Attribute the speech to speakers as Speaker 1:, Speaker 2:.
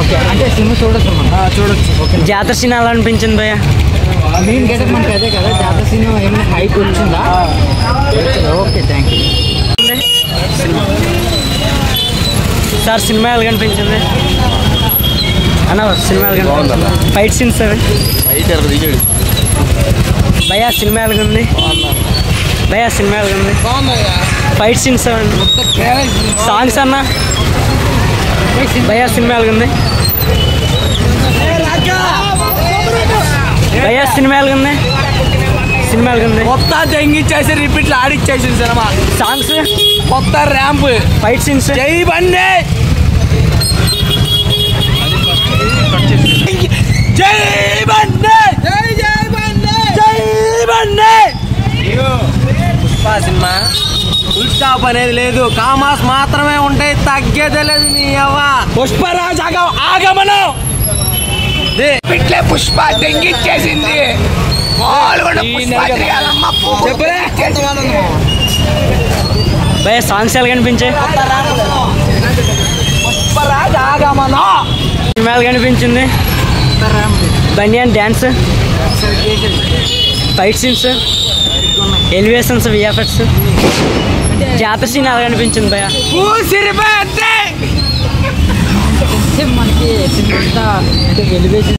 Speaker 1: Okay, అంటే cinema చూడొచ్చు మనం.
Speaker 2: చూడొచ్చు.
Speaker 1: ఓకే,
Speaker 3: జాతర సీన్ ఎలా అనిపించింది భయ్య?
Speaker 1: మెయిన్ గెటప్ మనకి అదే కదా, జాతర సినిమా ఏమైనా హైప్ వచ్చిందా? Okay, thank you.
Speaker 3: Sir cinema ఎలా కనిపించింది అన్న? సినిమా ఎలా కనిపించింది? ఫైట్ సీన్స్ అవి భయ్యా సినిమా ఎలాగుంది? భయ్యా సినిమా ఎలాగుంది? ఫైట్ సీన్స్ అవండి, సాంగ్స్ అన్న. భయ్యా సినిమా ఎలాగుంది? భయ్యా సినిమా ఎలాగుంది? సినిమా ఎలాగుంది?
Speaker 2: కొత్త తెంగిచ్చేసి రిపీట్లు ఆడిచ్చేసింది సినిమా.
Speaker 3: సాంగ్స్,
Speaker 2: కొత్త ర్యాంప్,
Speaker 3: ఫైట్ సీన్స్.
Speaker 2: జై బండి, జై బండి, జై జై బండి, జై బండి. పుష్ప సినిమా ఫుల్ స్టాప్ అనేది లేదు, కామాస్ మాత్రమే ఉంటాయి, తగ్గేదే లేదు. నీ అవ్వ పుష్పరాజ్ ఆగమనం పిట్లే పుష్ప తెంగిచ్చేసింది.
Speaker 3: భయ సాంగ్స్ ఎలా కనిపించాయి?
Speaker 2: పుష్పరాజ్ ఆగమనం
Speaker 3: సినిమా ఎలా కనిపించింది? బనియాన్ dance, fight scenes, elevations, VFX, జాతర సీన్ ఎలా కనిపించింది భయ?
Speaker 1: మనకి సినిమా అంతా అంటే ఎలివేషన్